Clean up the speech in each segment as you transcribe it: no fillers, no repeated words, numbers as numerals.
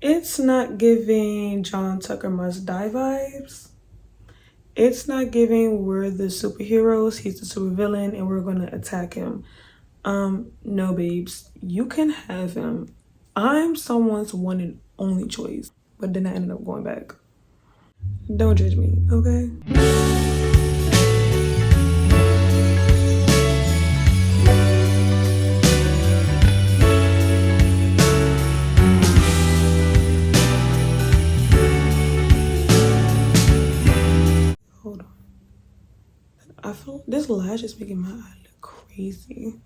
It's not giving John Tucker Must Die vibes. It's not giving we're the superheroes, he's the supervillain, and we're gonna attack him. No babes, you can have him. I'm someone's one and only choice, but then I ended up going back. Don't judge me, okay? Hold on. I feel this lash is making my eye look crazy.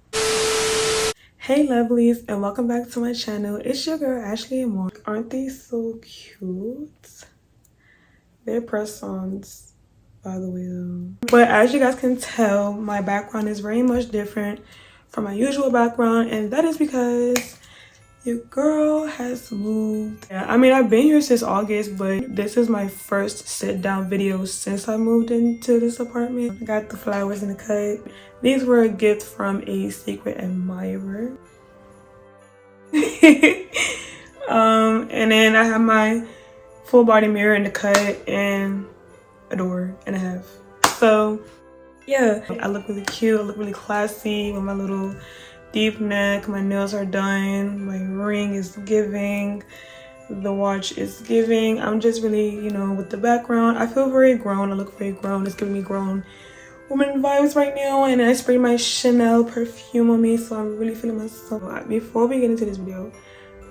Hey lovelies, and welcome back to my channel. It's your girl AMOURMINXX. Aren't they so cute? They're press-ons, by the way, though. But as you guys can tell, my background is very much different from my usual background, and that is because your girl has moved. Yeah, I mean, I've been here since August, but this is my first sit-down video since I moved into this apartment. I got the flowers in the cut. These were a gift from a secret admirer. And then I have my full body mirror in the cut and a door and a half. So yeah, I look really cute, I look really classy with my little deep neck. My nails are done, my ring is giving, the watch is giving. I'm just really, you know, with the background, I feel very grown. I look very grown. It's giving me grown woman vibes right now, and I sprayed my Chanel perfume on me, so I'm really feeling myself. Before we get into this video,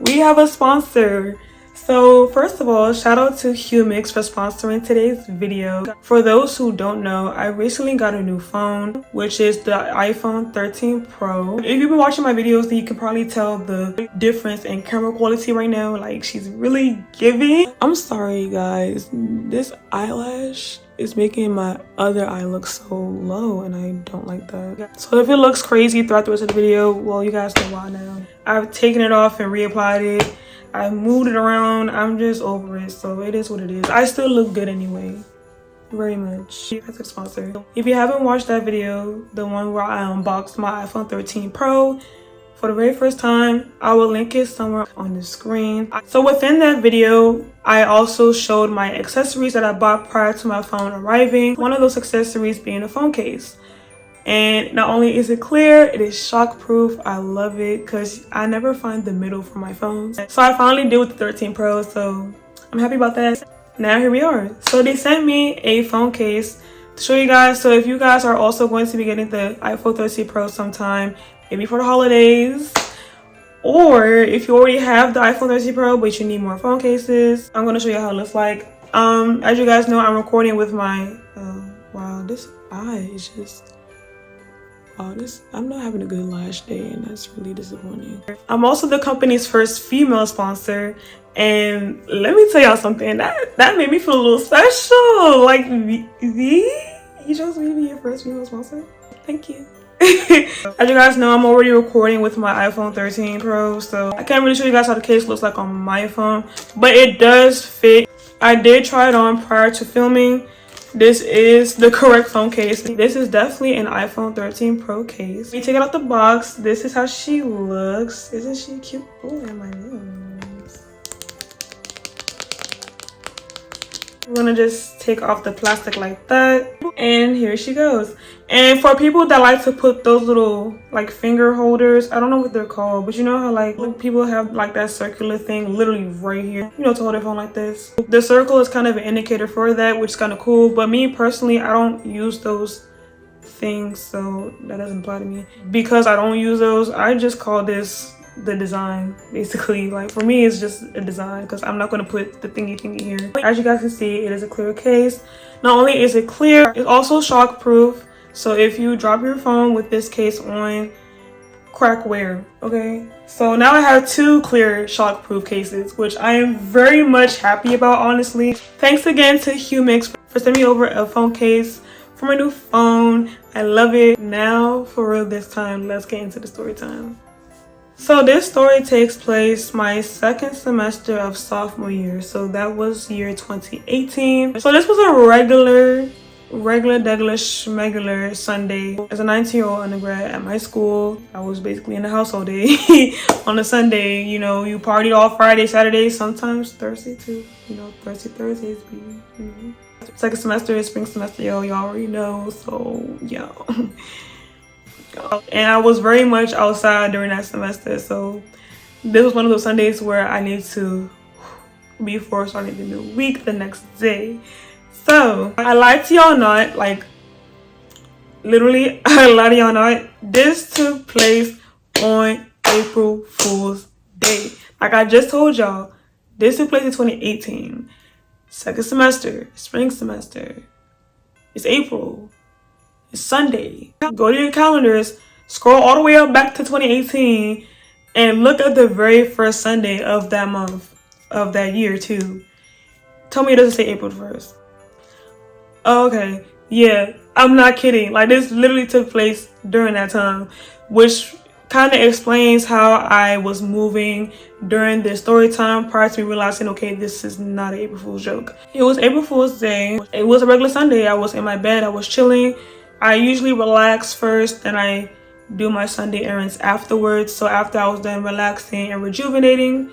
we have a sponsor. So first of all, shout out to AMOURMINXX for sponsoring today's video. For those who don't know, I recently got a new phone, which is the iPhone 13 Pro. If you've been watching my videos, then you can probably tell the difference in camera quality right now. Like, she's really giving. I'm sorry, you guys. This eyelash is making my other eye look so low, and I don't like that. So if it looks crazy throughout the rest of the video, well, you guys know why now. I've taken it off and reapplied it. I moved it around. I'm just over it, so it is what it is. I still look good anyway, very much. That's a sponsor. If you haven't watched that video, the one where I unboxed my iPhone 13 Pro for the very first time, I will link it somewhere on the screen. So within that video, I also showed my accessories that I bought prior to my phone arriving. One of those accessories being a phone case. And not only is it clear, it is shock proof. I love it because I never find the middle for my phones. So I finally did with the 13 Pro, so I'm happy about that. Now here we are. So they sent me a phone case to show you guys. So if you guys are also going to be getting the iPhone 13 Pro sometime, maybe for the holidays, or if you already have the iPhone 13 Pro but you need more phone cases, I'm going to show you how it looks like. As you guys know, I'm recording with my wow, this eye is just, I'm not having a good lash day, and that's really disappointing. I'm also the company's first female sponsor, and let me tell y'all something that made me feel a little special. Like, you chose me to be your first female sponsor. Thank you. As you guys know, I'm already recording with my iPhone 13 Pro, so I can't really show you guys how the case looks like on my phone, but it does fit. I did try it on prior to filming. This is the correct phone case. This is definitely an iPhone 13 Pro case. We take it out the box. This is how she looks. Isn't she cute? Oh, and my nails. I'm gonna just take off the plastic like that, and here she goes. And for people that like to put those little like finger holders, I don't know what they're called, but you know how like people have like that circular thing literally right here, you know, to hold their phone like this. The circle is kind of an indicator for that, which is kind of cool, but me personally, I don't use those things, so that doesn't apply to me. Because I don't use those, I just call this the design, basically. Like, for me, it's just a design because I'm not going to put the thingy here. As you guys can see, it is a clear case. Not only is it clear, it's also shock proof. So if you drop your phone with this case on, crack wear, okay? So now I have two clear shock proof cases, which I am very much happy about, honestly. Thanks again to AMOURMINXX for sending me over a phone case for my new phone. I love it. Now, for real this time, let's get into the story time. So this story takes place my second semester of sophomore year. So that was year 2018. So this was a regular regular, schmegular Sunday. As a 19-year-old undergrad at my school, I was basically in the house all day. On a Sunday, you know, you partied all Friday, Saturday, sometimes Thursday too. You know, Thursdays be, you know. Second semester is spring semester, y'all already know, so yeah. And I was very much outside during that semester, so this was one of those Sundays where I need to, before starting the new week the next day. So I lied to y'all not, like literally I lied to y'all not. This took place on April Fool's Day. Like I just told y'all, this took place in 2018. Second semester, spring semester. It's April. It's Sunday. Go to your calendars, scroll all the way up back to 2018, and look at the very first Sunday of that month, of that year too. Tell me it doesn't say April 1st. Oh, okay. Yeah, I'm not kidding. Like this literally took place during that time, which kind of explains how I was moving during this story time prior to me realizing, okay, this is not an April Fool's joke. It was April Fool's Day. It was a regular Sunday. I was in my bed. I was chilling. I usually relax first, then I do my Sunday errands afterwards. So after I was done relaxing and rejuvenating,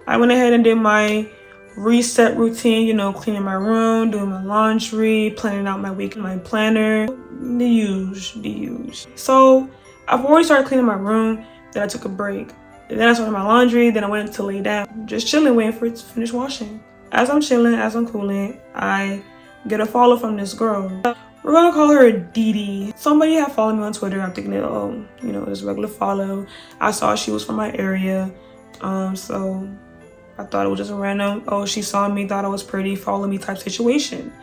I went ahead and did my reset routine, you know, cleaning my room, doing my laundry, planning out my week in my planner, the huge. So I've already started cleaning my room, then I took a break. Then I started my laundry, then I went to lay down, just chilling, waiting for it to finish washing. As I'm chilling, as I'm cooling, I get a follow from this girl. We're gonna call her Didi. Somebody had followed me on Twitter. I'm thinking, oh, you know, this regular follow. I saw she was from my area, so I thought it was just a random, oh, she saw me, thought I was pretty, follow me type situation.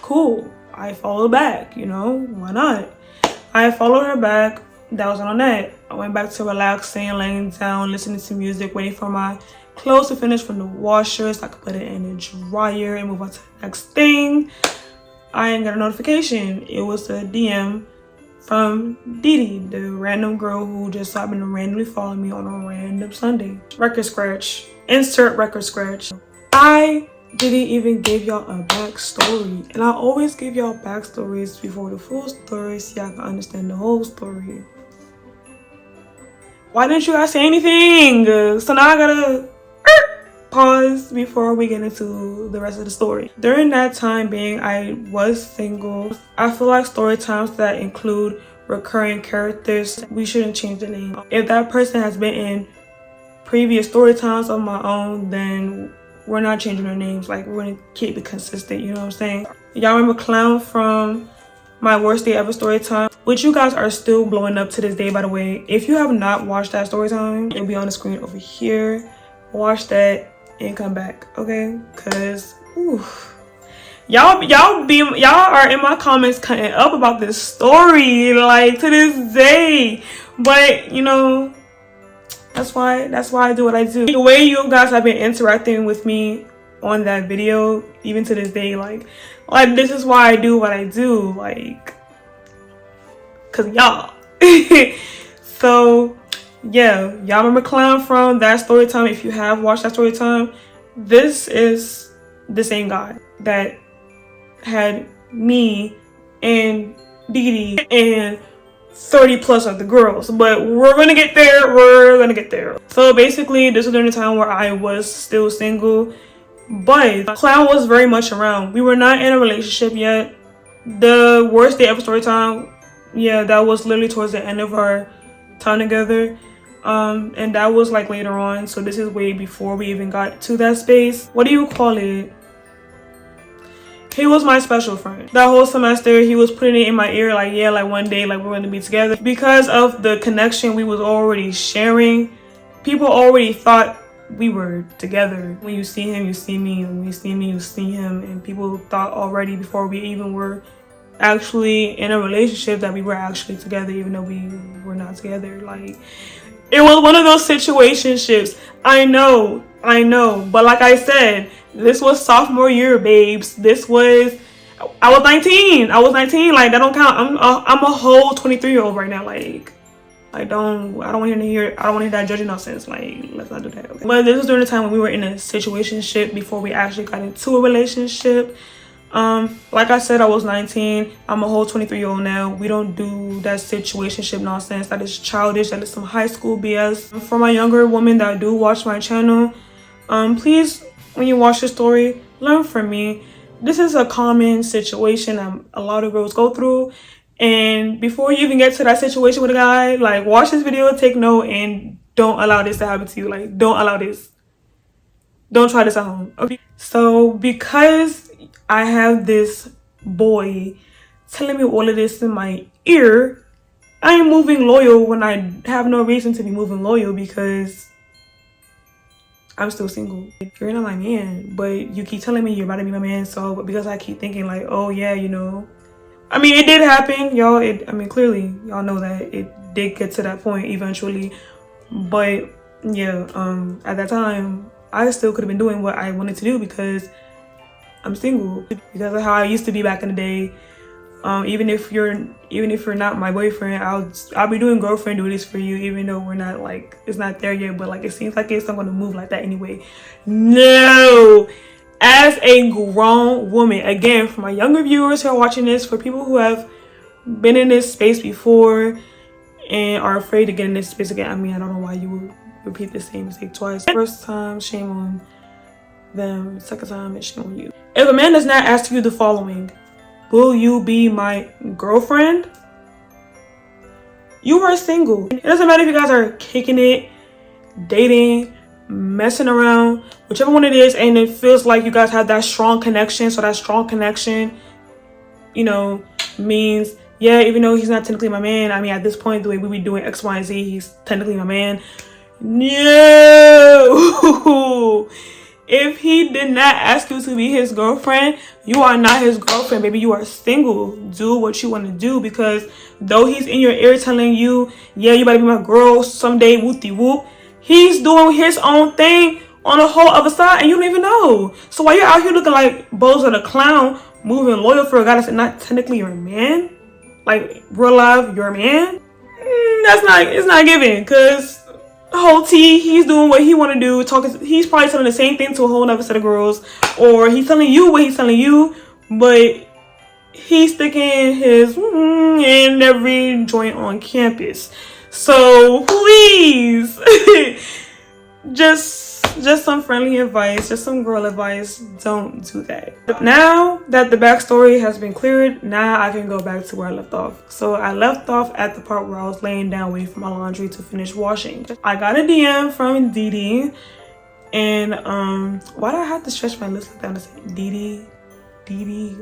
Cool. I followed back, you know, why not? I followed her back. That was on that. I went back to relaxing, laying down, listening to music, waiting for my clothes to finish from the washer so I could put it in the dryer and move on to the next thing. I ain't got a notification. It was a DM from Didi, the random girl who just happened to randomly follow me on a random Sunday. Record scratch. Insert record scratch. I didn't even give y'all a backstory, and I always give y'all backstories before the full story so y'all can understand the whole story. Why didn't you guys say anything? So now I gotta pause before we get into the rest of the story. During that time being, I was single. I feel like story times that include recurring characters, we shouldn't change the name. If that person has been in previous story times of my own, then we're not changing their names. Like, we're gonna keep it consistent, you know what I'm saying? Y'all remember Clown from my worst day ever story time, which you guys are still blowing up to this day, by the way. If you have not watched that story time, it'll be on the screen over here. Watch that and come back, okay? Cause y'all are in my comments cutting up about this story, like, to this day. But you know, that's why I do what I do. The way you guys have been interacting with me on that video, even to this day, like this is why I do what I do, like, cause y'all. So yeah, y'all remember Clown from that story time? If you have watched that story time, this is the same guy that had me and Didi and 30 plus of the girls, but we're gonna get there. So basically, this was during the time where I was still single, but Clown was very much around. We were not in a relationship yet. The worst day ever story time, yeah, that was literally towards the end of our time together, and that was like later on. So this is way before we even got to that space. What do you call it? He was my special friend. That whole semester, he was putting it in my ear, like, yeah, like one day, like, we're gonna be together. Because of the connection we was already sharing, people already thought we were together. When you see him, you see me. And when you see me, you see him. And people thought already before we even were actually in a relationship that we were actually together, even though we were not together. Like, it was one of those situationships. I know. But like I said, this was sophomore year, babes. I was 19. Like, that don't count. I'm a whole 23-year-old right now. Like, I don't want to hear that judging nonsense. Like, let's not do that. Okay? But this was during the time when we were in a situationship before we actually got into a relationship. Like I said, I was 19. I'm a whole 23-year-old now. We don't do that situationship nonsense. That is childish. That is some high school BS. For my younger women that do watch my channel, please, when you watch the story, learn from me. This is a common situation a lot of girls go through. And before you even get to that situation with a guy, like, watch this video, take note, and don't allow this to happen to you. Like, don't allow this. Don't try this at home. Okay. So because I have this boy telling me all of this in my ear, I am moving loyal when I have no reason to be moving loyal, because I'm still single. You're not my man, but you keep telling me you're about to be my man. So because I keep thinking like, oh yeah, you know, I mean, it did happen, y'all. I mean, clearly y'all know that it did get to that point eventually. But yeah, at that time, I still could have been doing what I wanted to do because I'm single. Because of how I used to be back in the day. Even if you're not my boyfriend, I'll be doing girlfriend duties for you, even though we're not, like, it's not there yet, but like it seems like it's not gonna move like that anyway. No, as a grown woman, again, for my younger viewers who are watching this, for people who have been in this space before and are afraid to get in this space again, I mean, I don't know why you would repeat the same mistake twice. First time, shame on them. Second time, it's shame on you. If a man does not ask you the following: will you be my girlfriend? You are single. It doesn't matter if you guys are kicking it, dating, messing around, whichever one it is, and it feels like you guys have that strong connection. So that strong connection, you know, means, yeah, even though he's not technically my man, I mean, at this point, the way we be doing X, Y, and Z, he's technically my man. No. If he did not ask you to be his girlfriend, you are not his girlfriend, baby. You are single. Do what you want to do, because though he's in your ear telling you, yeah, you better be my girl someday, whoopty whoop, he's doing his own thing on a whole other side, and you don't even know. So while you're out here looking like Bozo the Clown, moving loyal for a guy that's not technically your man, like real life your man, it's not giving, because whole tea, he's doing what he want to do, he's probably telling the same thing to a whole other set of girls, or he's telling you what he's telling you, but he's sticking his in every joint on campus. So please, just some friendly advice, just some girl advice, don't do that. Now that the backstory has been cleared, now I can go back to where I left off. So I left off at the part where I was laying down waiting for my laundry to finish washing. I got a DM from Didi, and why do I have to stretch my lips like that to say Didi?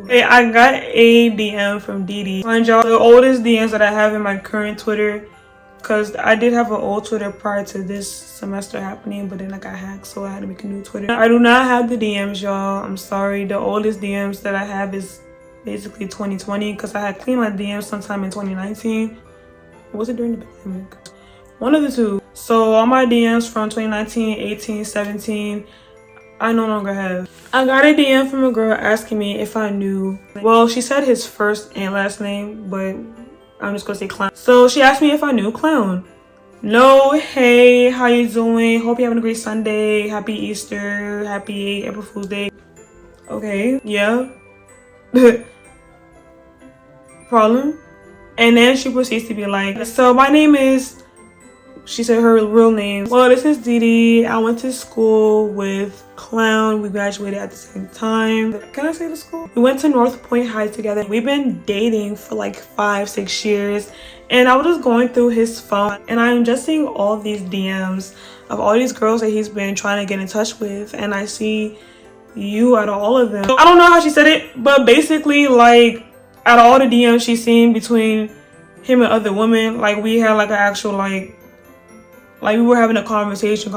Hey, I got a DM from Didi. Find y'all the oldest DMs that I have in my current Twitter, because I did have an old Twitter prior to this semester happening, but then I got hacked, so I had to make a new Twitter. I do not have the DMs, y'all. I'm sorry. The oldest DMs that I have is basically 2020, because I had cleaned my DMs sometime in 2019. Was it during the pandemic? One of the two. So all my DMs from 2019, 18, 17, I no longer have. I got a DM from a girl asking me if I knew. Well, she said his first and last name, but I'm just gonna say Clown. So she asked me if I knew Clown. No, hey, how you doing? Hope you're having a great Sunday. Happy Easter. Happy April Fool's Day. Okay, yeah. Problem? And then she proceeds to be like, so my name is, she said her real name. Well, this is Didi. I went to school with Clown. We graduated at the same time. Can I say the school? We went to North Point High together. We've been dating for like 5-6 years, and I was just going through his phone, and I'm just seeing all these DMs of all these girls that he's been trying to get in touch with, and I see you out of all of them. I don't know how she said it, but basically, like, out of all the DMs she's seen between him and other women, like, we had like an actual like we were having a conversation,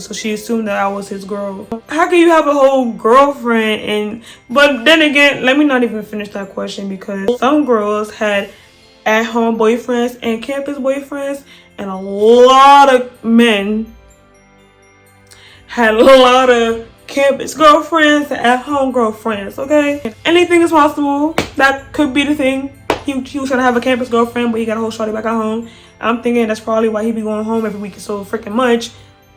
so she assumed that I was his girl. How can you have a whole girlfriend? But then again, let me not even finish that question, because some girls had at-home boyfriends and campus boyfriends, and a lot of men had a lot of campus girlfriends and at-home girlfriends, okay? Anything is possible. That could be the thing. He was trying to have a campus girlfriend, but he got a whole shorty back at home. I'm thinking that's probably why he be going home every week so freaking much,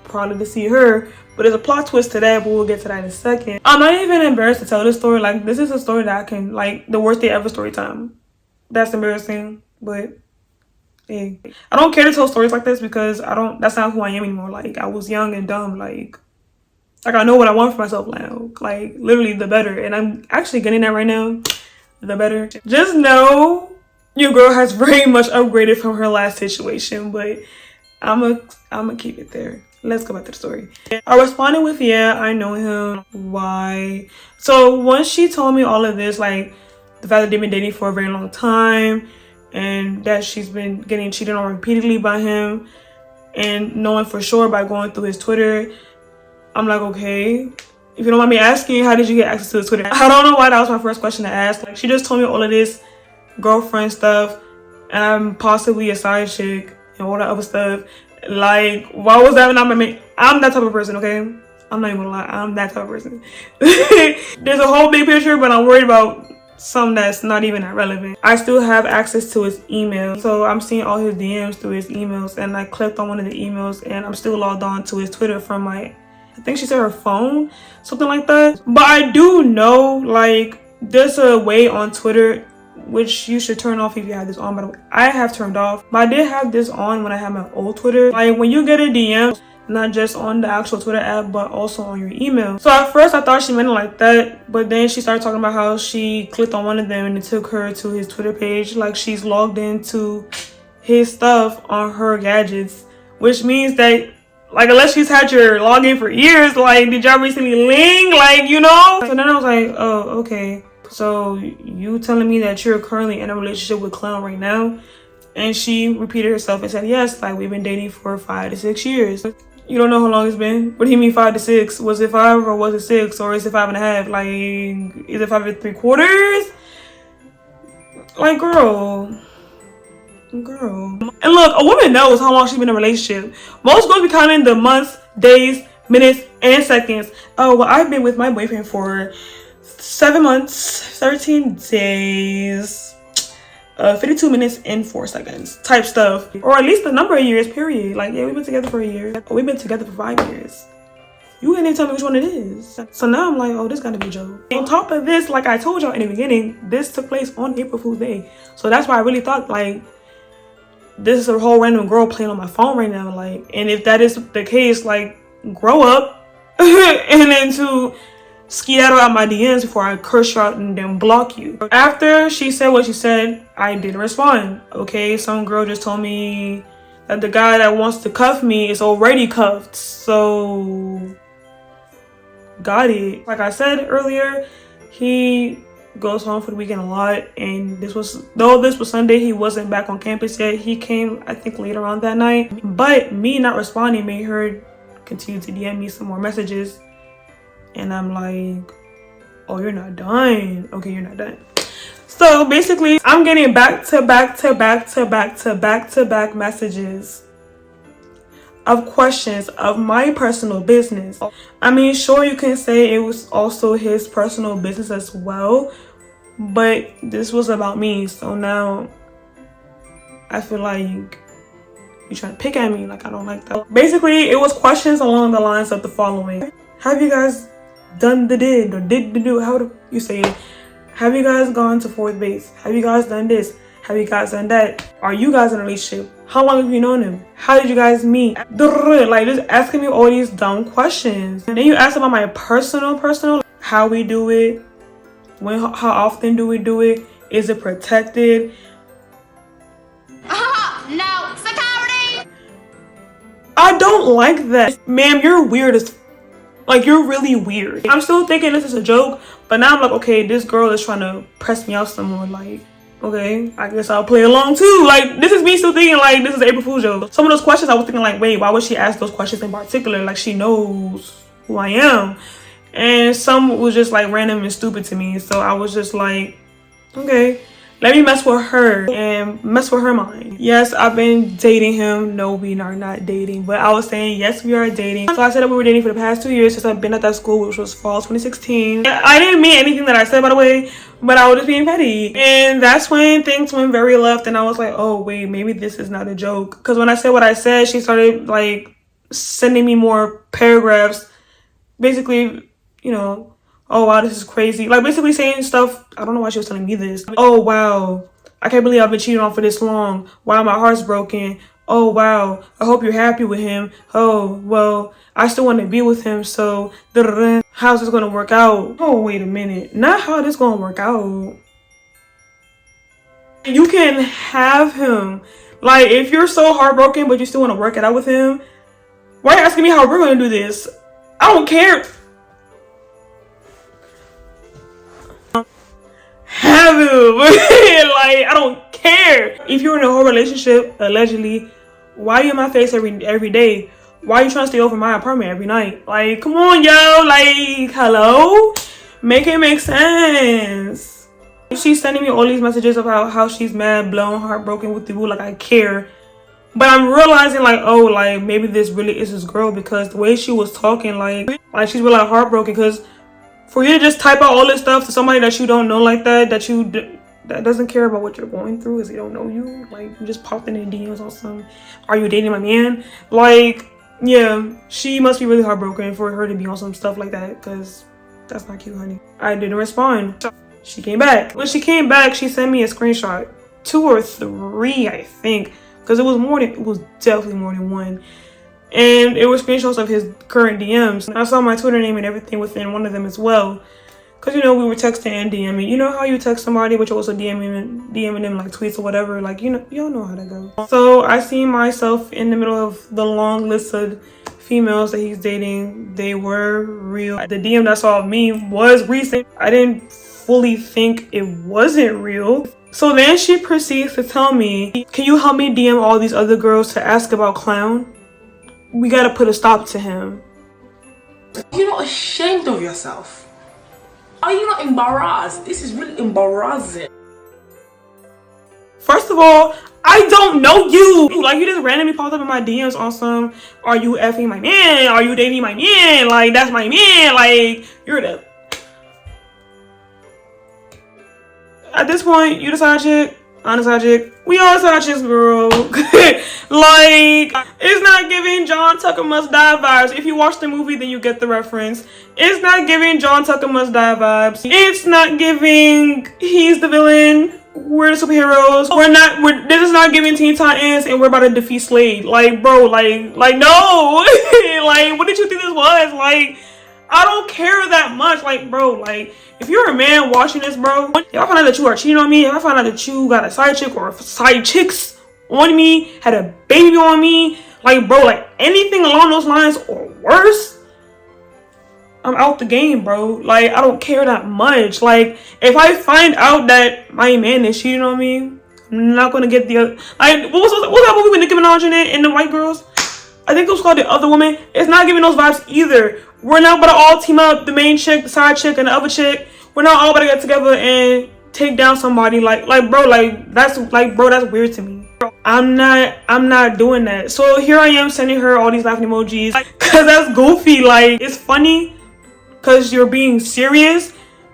probably to see her. But there's a plot twist to that, but we'll get to that in a second. I'm not even embarrassed to tell this story. Like, this is a story that I can, like, the worst day ever story time. That's embarrassing, but hey. I don't care to tell stories like this because that's not who I am anymore. Like, I was young and dumb. Like I know what I want for myself now. Like, literally the better. And I'm actually getting that right now. The better. Just know your girl has very much upgraded from her last situation, but I'ma keep it there. Let's go back to the story. I responded with, yeah, I know him. Why? So once she told me all of this, like the fact that they've been dating for a very long time and that she's been getting cheated on repeatedly by him, and knowing for sure by going through his Twitter, I'm like, okay, if you don't mind me asking, how did you get access to his Twitter? I don't know why that was my first question to ask. Like, she just told me all of this girlfriend stuff and I'm possibly a side chick and all that other stuff. Like, why was that not my main? I'm that type of person, okay? I'm not even gonna lie, I'm that type of person. There's a whole big picture, but I'm worried about something that's not even that relevant. I still have access to his email, so I'm seeing all his DMs through his emails, and I clicked on one of the emails and I'm still logged on to his Twitter from my, I think she said her phone, something like that. But I do know, like, there's a way on Twitter, which you should turn off if you have this on, but I have turned off. But I did have this on when I had my old Twitter. Like, when you get a DM, not just on the actual Twitter app, but also on your email. So at first I thought she meant it like that, but then she started talking about how she clicked on one of them and it took her to his Twitter page. Like, she's logged into his stuff on her gadgets, which means that, like, unless she's had your login for years, like, did y'all recently link? Like, you know? So then I was like, oh, okay. So you telling me that you're currently in a relationship with Clown right now? And she repeated herself and said, yes, like, we've been dating for 5 to 6 years. You don't know how long it's been? What do you mean 5 to 6? Was it 5 or was it 6? Or is it 5.5? Like, is it 5 3/4? Like, girl. And look, a woman knows how long she's been in a relationship. Most girls be counting the months, days, minutes, and seconds. Oh, well, I've been with my boyfriend for 7 months, 13 days, 52 minutes and 4 seconds type stuff. Or at least the number of years, period. Like, yeah, we've been together for a year. We've been together for 5 years. You can't even tell me which one it is. So now I'm like, oh, this gotta be a joke. On top of this, like I told y'all in the beginning, this took place on April Fool's Day. So that's why I really thought, like, this is a whole random girl playing on my phone right now. Like, and if that is the case, like, grow up and then to skedaddle out my DMs before I curse you out and then block you. After she said what she said, I didn't respond. Okay, some girl just told me that the guy that wants to cuff me is already cuffed. So, got it. Like I said earlier, he goes home for the weekend a lot, and this was Sunday, he wasn't back on campus yet. He came, I think, later on that night. But me not responding made her continue to DM me some more messages. And I'm like, oh, you're not done. Okay, you're not done. So basically, I'm getting back to back messages of questions of my personal business. I mean, sure, you can say it was also his personal business as well, but this was about me. So now I feel like you're trying to pick at me. Like, I don't like that. Basically, it was questions along the lines of the following: have you guys done the did or did the do? How do you say it? Have you guys gone to 4th base? Have you guys done this? Have you guys done that? Are you guys in a relationship? How long have you known him? How did you guys meet? Like, just asking me all these dumb questions. And then you ask about my personal, how we do it, how often do we do it? Is it protected? No, security! I don't like that. Ma'am, you're weird as, like, you're really weird. I'm still thinking this is a joke, but now I'm like, okay, this girl is trying to press me out some more. Like, okay, I guess I'll play along too. Like, this is me still thinking like this is April Fool's joke. Some of those questions I was thinking like, wait, why would she ask those questions in particular? Like, she knows who I am. And some was just like random and stupid to me. So I was just like, okay, let me mess with her and mess with her mind. Yes, I've been dating him. No, we are not dating. But I was saying, yes, we are dating. So I said that we were dating for the past 2 years since I've been at that school, which was fall 2016. I didn't mean anything that I said, by the way, but I was just being petty. And that's when things went very left. And I was like, oh, wait, maybe this is not a joke. Because when I said what I said, she started like sending me more paragraphs basically, you know, oh wow, this is crazy. Like basically saying stuff. I don't know why she was telling me this. Oh wow, I can't believe I've been cheated on for this long. Wow, my heart's broken. Oh wow, I hope you're happy with him. Oh well, I still want to be with him. So how's this gonna work out? Oh wait a minute, not how this gonna work out. You can have him. Like if you're so heartbroken but you still want to work it out with him, why are you asking me how we're gonna do this? I don't care. Have him. Like I don't care. If you're in a whole relationship, allegedly, why are you in my face every day? Why are you trying to stay over my apartment every night? Like, come on, yo. Like, hello? Make it make sense. She's sending me all these messages about how she's mad, blown, heartbroken with the woo. Like, I care. But I'm realizing, like, oh, like, maybe this really is this girl because the way she was talking, like she's really heartbroken. Because for you to just type out all this stuff to somebody that you don't know like that doesn't care about what you're going through, is they don't know you. Like, you just popped in their DMs on some, are you dating my man? Like, yeah, she must be really heartbroken for her to be on some stuff like that, because that's not cute, honey. I didn't respond. She came back. When she came back, she sent me a screenshot. 2 or 3, I think, because it was definitely more than 1. And it was screenshots of his current DMs. I saw my Twitter name and everything within one of them as well. Because, you know, we were texting and DMing. You know how you text somebody, but you're also DMing them like tweets or whatever. Like, you know, y'all know how that goes. So I see myself in the middle of the long list of females that he's dating. They were real. The DM that I saw of me was recent. I didn't fully think it wasn't real. So then she proceeds to tell me, can you help me DM all these other girls to ask about Clown? We gotta put a stop to him. You're not ashamed of yourself? Are you not embarrassed? This is really embarrassing. First of all, I don't know you. Like, you just randomly popped up in my DMs on some, are you effing my man? Are you dating my man? Like, that's my man. Like, you're the... At this point, you the side chick, I'm the side chick. We all side chicks, girl. Like, it's not giving John Tucker Must Die vibes. If you watch the movie, then you get the reference. It's not giving John Tucker Must Die vibes. It's not giving he's the villain, we're the superheroes. This is not giving Teen Titans and we're about to defeat Slade. Like, bro, like no. Like, what did you think this was? Like, I don't care that much. Like, bro, like, if you're a man watching this, bro, if I find out that you are cheating on me, if I find out that you got a side chick or side chicks on me, had a baby on me, like, bro, like, anything along those lines or worse, I'm out the game, bro. Like, I don't care that much. Like, if I find out that my man is cheating on me, I'm not gonna get the other, like, what was that movie with Nicki Minaj in it and the white girls? I think it was called The Other Woman. It's not giving those vibes either. We're not about to all team up, the main chick, the side chick, and the other chick. We're not all about to get together and take down somebody. Like bro, like that's weird to me. I'm not doing that. So here I am sending her all these laughing emojis, cause that's goofy. Like, it's funny cause you're being serious,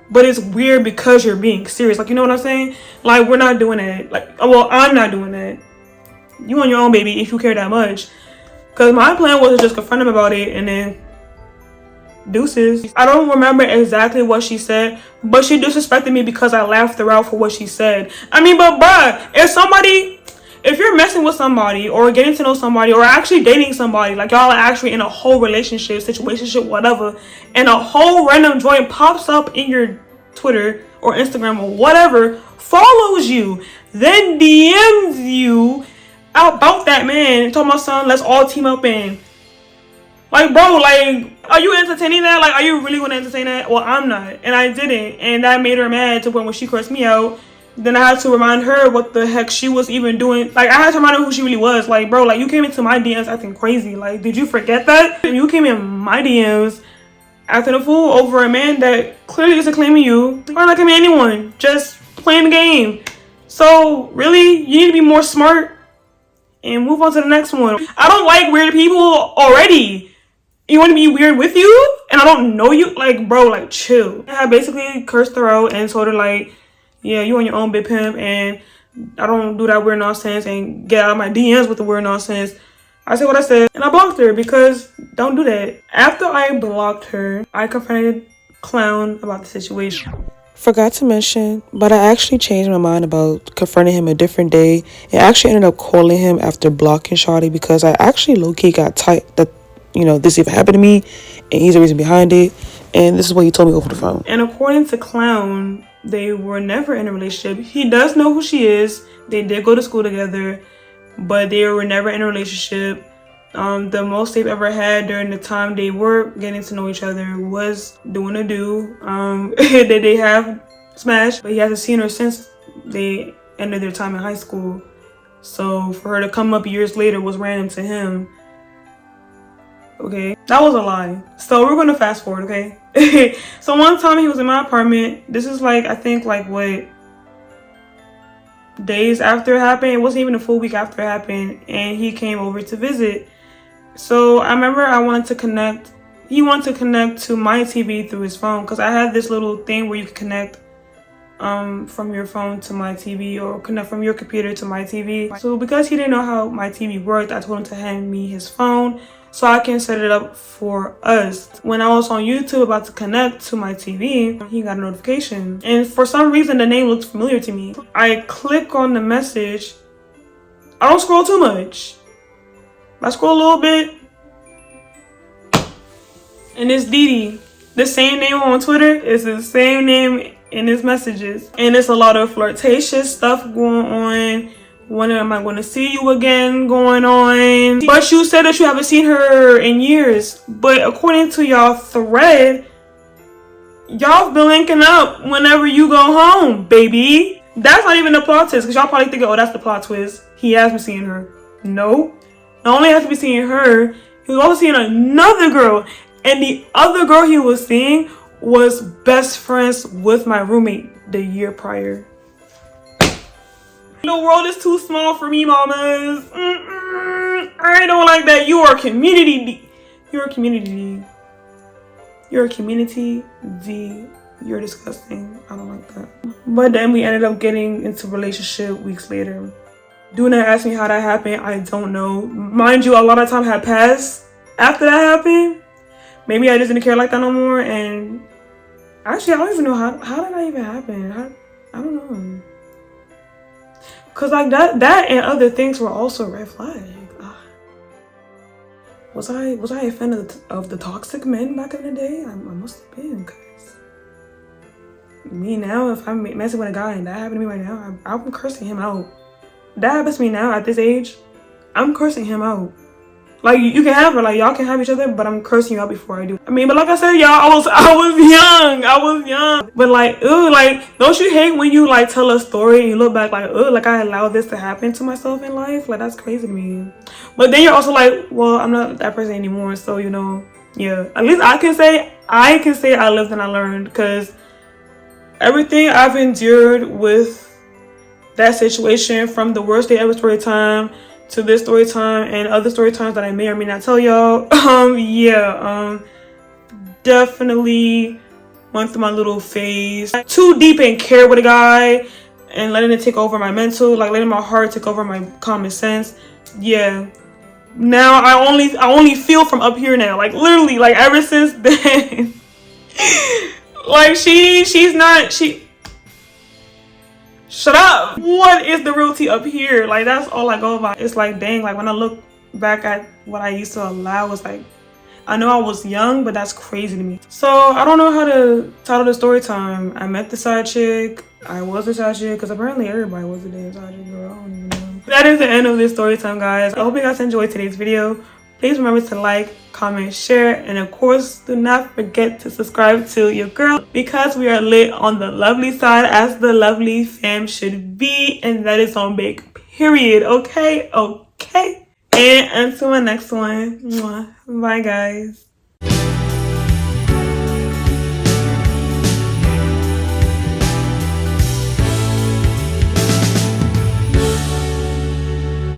but it's weird because you're being serious. Like, you know what I'm saying? Like, we're not doing that. Like, well, I'm not doing that. You on your own, baby, if you care that much. Cause my plan was to just confront him about it and then deuces. I don't remember exactly what she said, but she disrespected me because I laughed her out for what she said. I mean, but bruh, if you're messing with somebody or getting to know somebody or actually dating somebody, like y'all are actually in a whole relationship, situationship, whatever, and a whole random joint pops up in your Twitter or Instagram or whatever, follows you, then DMs you about that man and told my son, let's all team up in. Like, bro, like, are you entertaining that? Like, are you really going to entertain that? Well, I'm not. And I didn't. And that made her mad to the point when she cursed me out. Then I had to remind her what the heck she was even doing. Like, I had to remind her who she really was. Like, bro, like, you came into my DMs acting crazy. Like, did you forget that? You came in my DMs acting a fool over a man that clearly isn't claiming you. Why not claiming anyone? Just playing the game. So, really, you need to be more smart and move on to the next one. I don't like weird people already. You want to be weird with you? And I don't know you? Like, bro, like, chill. I basically cursed her out and told her, like, yeah, you on your own, big pimp, and I don't do that weird nonsense and get out of my DMs with the weird nonsense. I said what I said, and I blocked her because don't do that. After I blocked her, I confronted Clown about the situation. Forgot to mention, but I actually changed my mind about confronting him a different day, and actually ended up calling him after blocking Shawty because I actually low-key got tight that, you know, this even happened to me, and he's the reason behind it, and this is what he told me over the phone. And according to Clown, they were never in a relationship. He does know who she is. They did go to school together, but they were never in a relationship. The most they've ever had during the time they were getting to know each other was doing a do. That they have smashed, but he hasn't seen her since they ended their time in high school. So for her to come up years later was random to him. Okay, that was a lie. So we're gonna fast forward, okay? So one time he was in my apartment. This is like, I think like what, days after it happened. It wasn't even a full week after it happened, and he came over to visit. So I remember I wanted to connect. He wanted to connect to my TV through his phone because I had this little thing where you could connect from your phone to my TV, or connect from your computer to my TV. So because he didn't know how my TV worked, I told him to hand me his phone so I can set it up for us. When I was on YouTube about to connect to my TV, he got a notification, and for some reason the name looked familiar to me. I click on the message. I don't scroll too much. I scroll a little bit, and it's Didi. The same name on Twitter is the same name in his messages. And it's a lot of flirtatious stuff going on. When am I going to see you again going on? But you said that you haven't seen her in years. But according to y'all thread, y'all been linking up whenever you go home, baby. That's not even the plot twist, because y'all probably thinking, oh, that's the plot twist. He has been seeing her. No. Not only has he been seeing her, he was also seeing another girl. And the other girl he was seeing was best friends with my roommate the year prior. The world is too small for me, mamas. I don't like that. You are a community. You're a community. You're a community D. You're disgusting. I don't like that. But then we ended up getting into a relationship weeks later. Do not ask me how that happened. I don't know. Mind you, a lot of time had passed after that happened. Maybe I just didn't care like that no more. And actually, I don't even know how did that even happen. I don't know. Cause like that and other things were also red flags. Was I a fan of the toxic men back in the day? I must have been. Cause me now, if I'm messing with a guy and that happened to me right now, I'm cursing him out. That happens to me now at this age. I'm cursing him out. Like, you can have her, like y'all can have each other, but I'm cursing you out before I do. I mean, but like I said, y'all, I was young. But like, ooh, like, don't you hate when you like tell a story and you look back like, ooh, like I allowed this to happen to myself in life? Like, that's crazy to me. But then you're also like, well, I'm not that person anymore, so you know, yeah. At least I can say I lived and I learned, because everything I've endured with that situation, from the worst day ever story time to this story time and other story times that I may or may not tell y'all, definitely went through my little phase. Too deep in care with a guy and letting it take over my mental, like letting my heart take over my common sense. Yeah. Now I only feel from up here now. Like literally, like ever since then. Like she shut up. What is the real tea up here? Like that's all I go by. It's like, dang, like when I look back at what I used to allow, it's like, I know I was young, but that's crazy to me. So I don't know how to title the story time. I met the side chick. I was a side chick, because apparently everybody was a damn side chick girl. I don't even know. That is the end of this story time, guys. I hope you guys enjoyed today's video. Please remember to like, comment, share, and of course, do not forget to subscribe to your girl, because we are lit on the lovely side, as the lovely fam should be, and that is on big, period. Okay? Okay. And until my next one, bye guys.